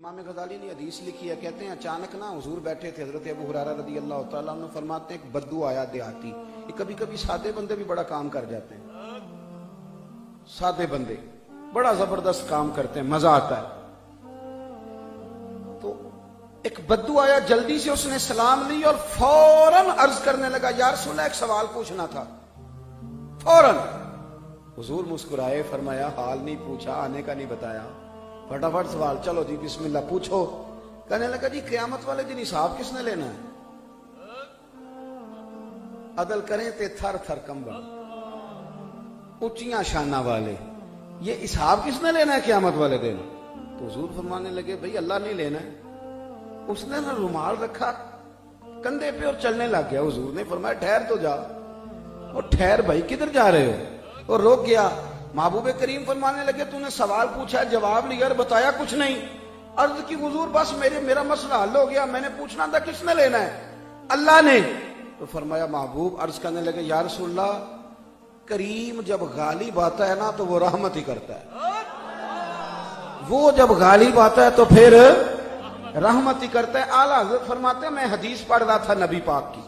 امام غزالی نے حدیث لکھی ہے، کہتے ہیں اچانک نا حضور بیٹھے تھے، حضرت ابو ہریرہ رضی اللہ تعالیٰ عنہ فرماتے ہیں ایک بدو آیا دیہاتی. یہ کبھی کبھی سادے بندے بھی بڑا کام کر جاتے ہیں، سادے بندے بڑا زبردست کام کرتے ہیں، مزہ آتا ہے. تو ایک بدو آیا، جلدی سے اس نے سلام لی اور فوراً عرض کرنے لگا یا رسول اللہ ایک سوال پوچھنا تھا. فوراً حضور مسکرائے، فرمایا حال نہیں پوچھا، آنے کا نہیں بتایا، فٹافٹ سوال، چلو جی بسم اللہ پوچھو. کہنے لگا جی قیامت والے دن حساب کس نے لینا ہے؟ عدل کریں تے تھر تھر کمبل، اونچیاں شانہ والے، یہ حساب کس نے لینا ہے قیامت والے دن؟ تو حضور فرمانے لگے بھئی اللہ نہیں لینا ہے. اس نے نا رومال رکھا کندھے پہ اور چلنے لگ گیا. حضور نے فرمایا ٹھہر تو جا. اور ٹھہر بھائی کدھر جا رہے ہو؟ اور رک گیا. محبوب کریم فرمانے لگے تو نے سوال پوچھا، جواب لیا اور بتایا کچھ نہیں. عرض کی حضور بس میرا مسئلہ حل ہو گیا، میں نے پوچھنا تھا کس نے لینا ہے؟ اللہ نے. تو فرمایا محبوب، عرض کرنے لگے یا رسول اللہ کریم جب غالب آتا ہے نا تو وہ رحمت ہی کرتا ہے، وہ جب غالب آتا ہے تو پھر رحمت ہی کرتا ہے. اعلیٰ حضرت فرماتے ہیں میں حدیث پڑھ رہا تھا نبی پاک کی،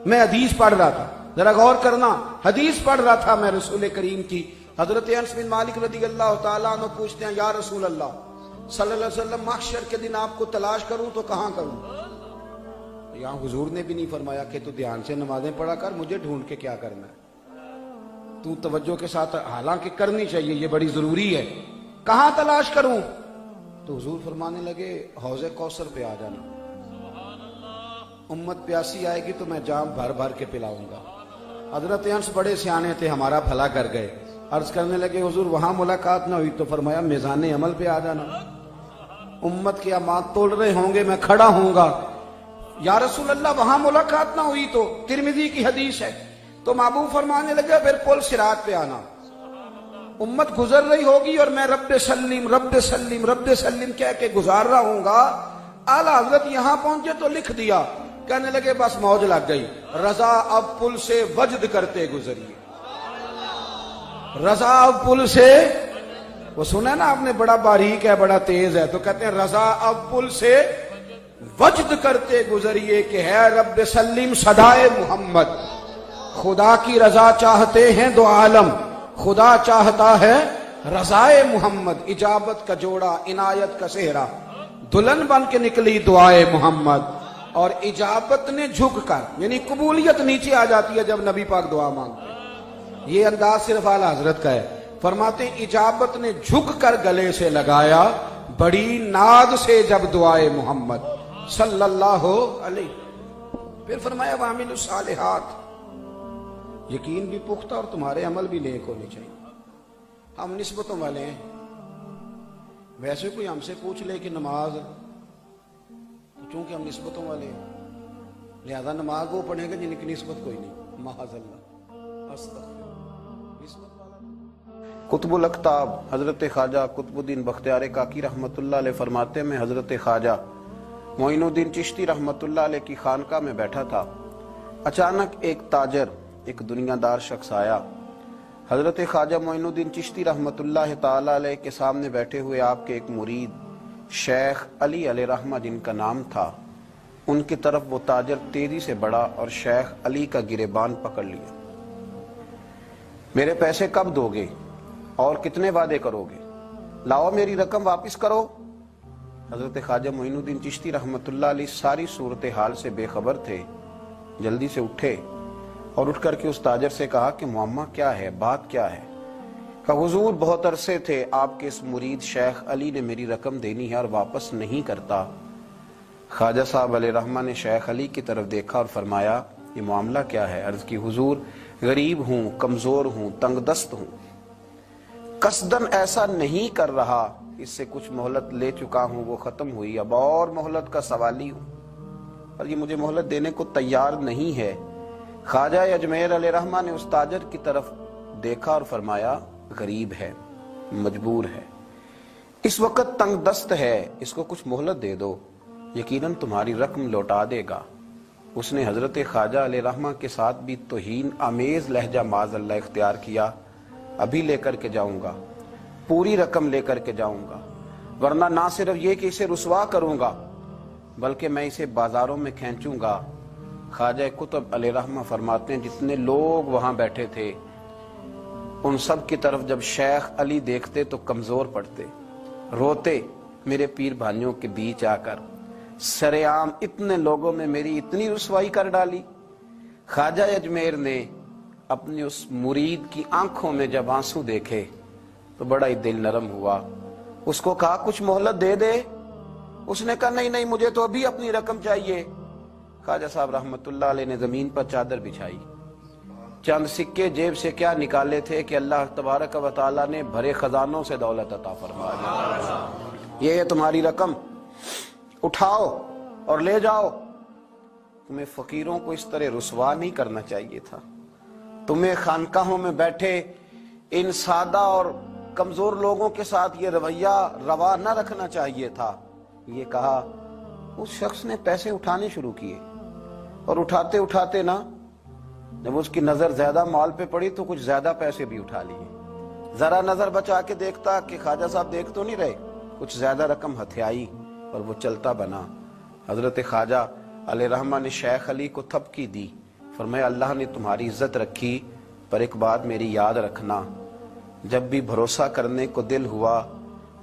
میں حدیث پڑھ رہا تھا، ذرا غور کرنا، حدیث پڑھ رہا تھا میں رسول کریم کی. حضرت انس بن مالک رضی اللہ تعالیٰ عنہ پوچھتے ہیں یا رسول اللہ صلی اللہ علیہ وسلم محشر کے دن آپ کو تلاش کروں تو کہاں کروں؟ یہاں حضور نے بھی نہیں فرمایا کہ تو دھیان سے نمازیں پڑھا کر، مجھے ڈھونڈ کے کیا کرنا ہے، تو توجہ کے ساتھ حالانکہ کرنی چاہیے، یہ بڑی ضروری ہے. کہاں تلاش کروں؟ تو حضور فرمانے لگے حوض کوثر پہ آ جانا، امت پیاسی آئے گی تو میں جام بھر بھر کے پلاؤں گا. حضرت انس بڑے سیانے تھے، ہمارا بھلا کر گئے. عرض کرنے لگے حضور وہاں ملاقات نہ ہوئی تو فرمایا میزان عمل پہ آ جانا، امت کے اعمال تول رہے ہوں گے، میں کھڑا ہوں گا. یا رسول اللہ وہاں ملاقات نہ ہوئی تو ترمذی کی حدیث ہے. تو محبوب فرمانے لگے پھر پل صراط پہ آنا، امت گزر رہی ہوگی اور میں رب سلیم رب سلیم رب سلیم کہہ کے گزار رہا ہوں گا. اعلیٰ حضرت یہاں پہنچے تو لکھ دیا. کہنے لگے بس موج لگ گئی، رضا اب پل سے وجد کرتے گزریے. رضا اب پل سے، وہ سنا نا آپ نے، بڑا باریک ہے بڑا تیز ہے، تو کہتے ہیں رضا اب پل سے وجد کرتے گزریے کہ ہے رب سلیم صدائے محمد. خدا کی رضا چاہتے ہیں دو عالم، خدا چاہتا ہے رضائے محمد. اجابت کا جوڑا عنایت کا سہرا، دلہن بن کے نکلی دعائے محمد. اور اجابت نے جھک کر، یعنی قبولیت نیچے آ جاتی ہے جب نبی پاک دعا مانگتے ہیں. یہ انداز صرف اعلیٰ حضرت کا ہے. فرماتے ہیں اجابت نے جھک کر گلے سے لگایا بڑی ناد سے جب دعائے محمد صلی اللہ علیہ. پھر فرمایا وَعَمِلُوا الصَّالِحَاتِ، یقین بھی پختہ اور تمہارے عمل بھی نیک ہونے چاہیے. ہم نسبتوں والے ہیں، ویسے کوئی ہم سے پوچھ لے کہ نماز، چونکہ ہم نسبتوں والے ہیں لہذا نماز وہ پڑھیں گے جن کی نسبت کوئی نہیں، معاذ اللہ استغفر. قطب الاقطاب حضرت خواجہ قطب الدین بختیار کاکی رحمت اللہ علیہ فرماتے ہیں میں حضرت خواجہ معین الدین چشتی رحمت اللہ علیہ کی خانقاہ میں بیٹھا تھا. اچانک ایک تاجر، ایک دنیا دار شخص آیا. حضرت خواجہ معین الدین چشتی رحمت اللہ تعالی علیہ کے سامنے بیٹھے ہوئے آپ کے ایک مرید شیخ علی علیہ رحمہ جن کا نام تھا، ان کی طرف وہ تاجر تیزی سے بڑھا اور شیخ علی کا گریبان پکڑ لیا. میرے پیسے کب دو گے اور کتنے وعدے کرو گے؟ لاؤ میری رقم واپس کرو. حضرت خواجہ معین الدین چشتی رحمت اللہ علیہ ساری صورتحال سے بے خبر تھے. جلدی سے اٹھے اور اٹھ کر کے اس تاجر سے کہا کہ معاملہ کیا ہے، بات کیا ہے؟ کہا حضور بہت عرصے تھے آپ کے اس مرید شیخ علی نے میری رقم دینی ہے اور واپس نہیں کرتا. خواجہ صاحب علیہ رحمہ نے شیخ علی کی طرف دیکھا اور فرمایا یہ معاملہ کیا ہے؟ عرض کی حضور غریب ہوں، کمزور ہوں، تنگ دست ہوں، قصدن ایسا نہیں کر رہا، اس سے کچھ مہلت لے چکا ہوں وہ ختم ہوئی، اب اور مہلت کا سوالی ہوں اور یہ مجھے مہلت دینے کو تیار نہیں ہے. خواجہ اجمیر علیہ رحمہ نے اس تاجر کی طرف دیکھا اور فرمایا غریب ہے، مجبور ہے، اس وقت تنگ دست ہے، اس کو کچھ مہلت دے دو، یقیناً تمہاری رقم لوٹا دے گا. اس نے حضرت خواجہ علیہ رحمہ کے ساتھ بھی توہین آمیز لہجہ معاذ اللہ اختیار کیا. ابھی لے کر کے جاؤں گا، پوری رقم لے کر کے جاؤں گا. ورنہ نہ صرف یہ کہ اسے رسوا کروں گا بلکہ میں اسے بازاروں میں کھینچوں گا۔ خواجہ قطب علیہ رحمہ فرماتے ہیں جتنے لوگ وہاں بیٹھے تھے ان سب کی طرف جب شیخ علی دیکھتے تو کمزور پڑتے، روتے میرے پیر بھائیوں کے بیچ آ کر سرعام اتنے لوگوں میں میری اتنی رسوائی کر ڈالی۔ خواجہ اجمیر نے اپنی اس مرید کی آنکھوں میں جب آنسو دیکھے تو بڑا ہی دل نرم ہوا۔ اس کو کہا کچھ مہلت دے دے، اس نے کہا نہیں نہیں مجھے تو ابھی اپنی رقم چاہیے۔ خواجہ صاحب رحمت اللہ علیہ نے زمین پر چادر بچھائی، چند سکے جیب سے کیا نکالے تھے کہ اللہ تبارک و تعالیٰ نے بھرے خزانوں سے دولت عطا فرما دی۔ یہ ہے تمہاری رقم، اٹھاؤ اور لے جاؤ۔ تمہیں فقیروں کو اس طرح رسوا نہیں کرنا چاہیے تھا، تمہیں خانقاہوں میں بیٹھے ان سادہ اور کمزور لوگوں کے ساتھ یہ رویہ روا نہ رکھنا چاہیے تھا۔ یہ کہا اس شخص نے پیسے اٹھانے شروع کیے اور اٹھاتے اٹھاتے نا جب اس کی نظر زیادہ مال پہ پڑی تو کچھ زیادہ پیسے بھی اٹھا لیے۔ ذرا نظر بچا کے دیکھتا کہ خواجہ صاحب دیکھ تو نہیں رہے، کچھ زیادہ رقم ہتھیائی اور وہ چلتا بنا۔ حضرت خواجہ علیہ رحمہ نے شیخ علی کو تھپکی دی، فرمایا اللہ نے تمہاری عزت رکھی، پر ایک بات میری یاد رکھنا، جب بھی بھروسہ کرنے کو دل ہوا،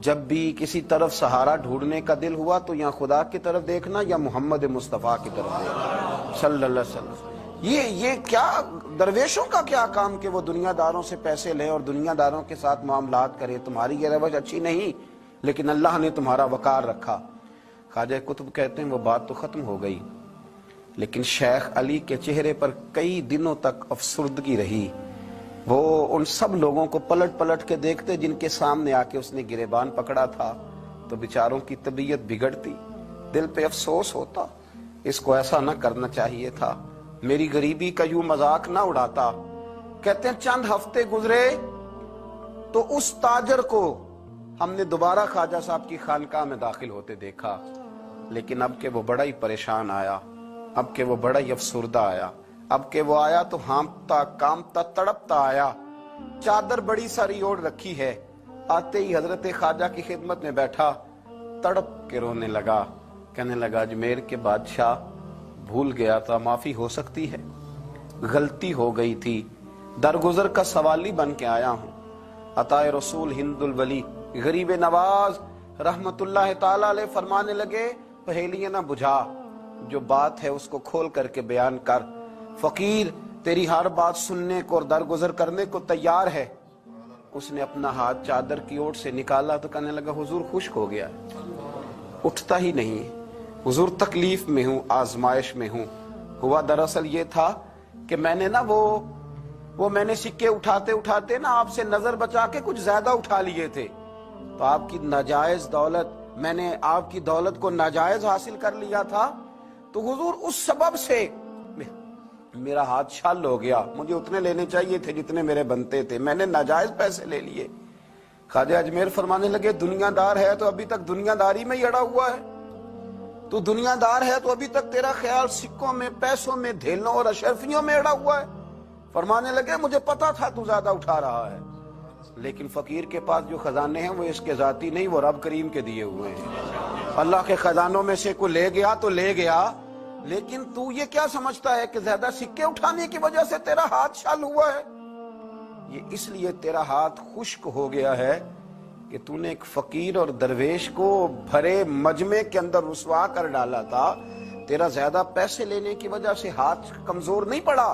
جب بھی کسی طرف سہارا ڈھونڈنے کا دل ہوا تو یا خدا کی طرف دیکھنا یا محمد مصطفیٰ کی طرف دیکھنا صلی اللہ علیہ وسلم۔ یہ کیا درویشوں کا کیا کام کہ وہ دنیا داروں سے پیسے لیں اور دنیا داروں کے ساتھ معاملات کریں، تمہاری یہ روش اچھی نہیں، لیکن اللہ نے تمہارا وقار رکھا۔ خواجہ قطب کہتے ہیں وہ بات تو ختم ہو گئی، لیکن شیخ علی کے چہرے پر کئی دنوں تک افسردگی رہی۔ وہ ان سب لوگوں کو پلٹ پلٹ کے دیکھتے جن کے سامنے آ کے اس نے گریبان پکڑا تھا تو بیچاروں کی طبیعت بگڑتی، دل پہ افسوس ہوتا، اس کو ایسا نہ کرنا چاہیے تھا، میری غریبی کا یوں مذاق نہ اڑاتا۔ کہتے ہیں چند ہفتے گزرے تو اس تاجر کو ہم نے دوبارہ خواجہ صاحب کی خانقاہ میں داخل ہوتے دیکھا، لیکن اب کہ وہ بڑا ہی پریشان آیا، اب کہ وہ بڑا ہی افسردہ آیا، اب کہ وہ آیا تو ہانپتا کامتا تڑپتا آیا، چادر بڑی ساری اوڑھ رکھی ہے، آتے ہی حضرت خواجہ کی خدمت میں بیٹھا، تڑپ کے رونے لگا، کہنے لگا اجمیر کے بادشاہ بھول گیا تھا، معافی ہو سکتی ہے، غلطی ہو گئی تھی، درگزر کا سوالی بن کے آیا ہوں۔ عطائے رسول ہند الولی غریب نواز رحمت اللہ تعالی علیہ فرمانے لگے پہیلیاں نہ بجھا، جو بات ہے اس کو کھول کر کے بیان کر، فقیر تیری ہر بات سننے کو اور درگزر کرنے کو تیار ہے۔ اس نے اپنا ہاتھ چادر کی اوٹ سے نکالا تو کہنے لگا حضور خشک ہو گیا، اٹھتا ہی نہیں، حضور تکلیف میں ہوں، آزمائش میں ہوں۔ ہوا دراصل یہ تھا کہ میں نے نا وہ میں نے سکے اٹھاتے اٹھاتے نا آپ سے نظر بچا کے کچھ زیادہ اٹھا لیے تھے، تو آپ کی ناجائز دولت، میں نے آپ کی دولت کو ناجائز حاصل کر لیا تھا، تو حضور اس سبب سے میرا ہاتھ چھل ہو گیا، مجھے اتنے لینے چاہیے تھے جتنے میرے بنتے تھے، میں نے ناجائز پیسے لے لیے۔ خواجہ اجمیر فرمانے لگے دنیا دار ہے تو ابھی تک دنیا داری میں ہی اڑا ہوا ہے، تو دنیا دار ہے تو ابھی تک تیرا خیال سکوں میں، پیسوں میں، دھیلوں اور اشرفیوں میں اڑا ہوا ہے۔ فرمانے لگے مجھے پتا تھا تو زیادہ اٹھا رہا ہے، لیکن فقیر کے پاس جو خزانے ہیں وہ اس کے ذاتی نہیں، وہ رب کریم کے دیے ہوئے ہیں۔ اللہ کے خزانوں میں سے کوئی لے گیا تو لے گیا، لیکن تو یہ کیا سمجھتا ہے کہ زیادہ سکے اٹھانے کی وجہ سے تیرا ہاتھ چھل ہوا ہے؟ یہ اس لیے تیرا ہاتھ خشک ہو گیا ہے کہ تو نے ایک فقیر اور درویش کو بھرے مجمع کے اندر رسوا کر ڈالا تھا۔ تیرا زیادہ پیسے لینے کی وجہ سے ہاتھ کمزور نہیں پڑا،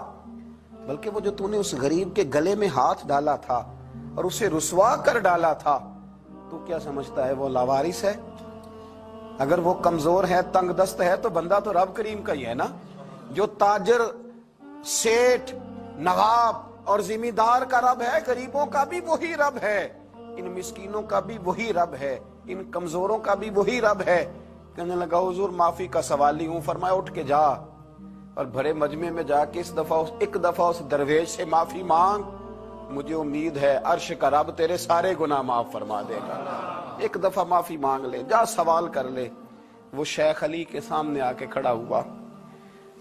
بلکہ وہ جو تو نے اس غریب کے گلے میں ہاتھ ڈالا تھا اور اسے رسوا کر ڈالا تھا، تو کیا سمجھتا ہے وہ لاوارث ہے؟ اگر وہ کمزور ہے، تنگ دست ہے، تو بندہ تو رب کریم کا ہی ہے نا، جو تاجر، سیٹھ، نواب اور ذمہ دار کا رب ہے، غریبوں کا بھی وہی رب ہے، ان مسکینوں کا بھی وہی رب ہے، ان کمزوروں کا بھی وہی رب ہے۔ کہنے لگا حضور معافی کا سوالی ہوں۔ فرمایا اٹھ کے جا اور بھرے مجمع میں جا کے ایک دفعہ اس درویش سے معافی مانگ، مجھے امید ہے عرش کا رب تیرے سارے گناہ معاف فرما دے گا۔ ایک دفعہ معافی مانگ لے، جا سوال کر لے۔ وہ شیخ علی کے سامنے آ کے کھڑا ہوا،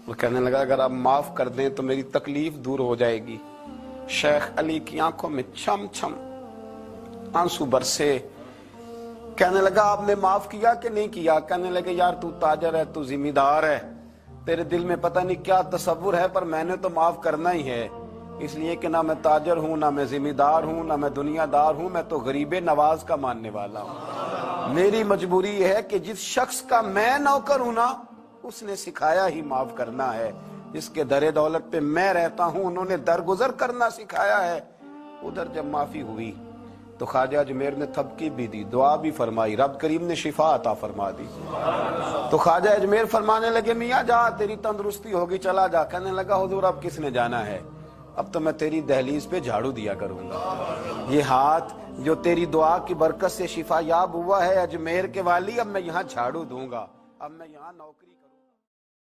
وہ کہنے لگا اگر آپ معاف کر دیں تو میری تکلیف دور ہو جائے گی۔ شیخ علی کی آنکھوں میں چھم چھم آنسو برسے، کہنے لگا آپ نے معاف کیا کہ نہیں کیا؟ کہنے لگے یار تو تاجر ہے، تو ذمہ دار ہے، تیرے دل میں پتہ نہیں کیا تصور ہے، پر میں نے تو معاف کرنا ہی ہے، اس لیے کہ نہ میں تاجر ہوں، نہ میں ذمہ دار ہوں، نہ میں دنیا دار ہوں، میں تو غریب نواز کا ماننے والا ہوں۔ میری مجبوری یہ ہے کہ جس شخص کا میں نوکر ہوں نا، اس نے سکھایا ہی معاف کرنا ہے، جس کے در دولت پہ میں رہتا ہوں انہوں نے درگزر کرنا سکھایا ہے۔ ادھر جب معافی ہوئی تو خواجہ اجمیر نے تھپکی بھی دی، دعا بھی فرمائی، رب کریم نے شفا عطا فرما دی۔ تو خواجہ اجمیر فرمانے لگے میاں جا، تیری تندرستی ہوگی، چلا جا۔ کہنے لگا حضور اب کس نے جانا ہے، اب تو میں تیری دہلیز پہ جھاڑو دیا کروں گا۔ یہ ہاتھ جو تیری دعا کی برکت سے شفا یاب ہوا ہے اجمیر کے والی، اب میں یہاں جھاڑو دوں گا، اب میں یہاں نوکری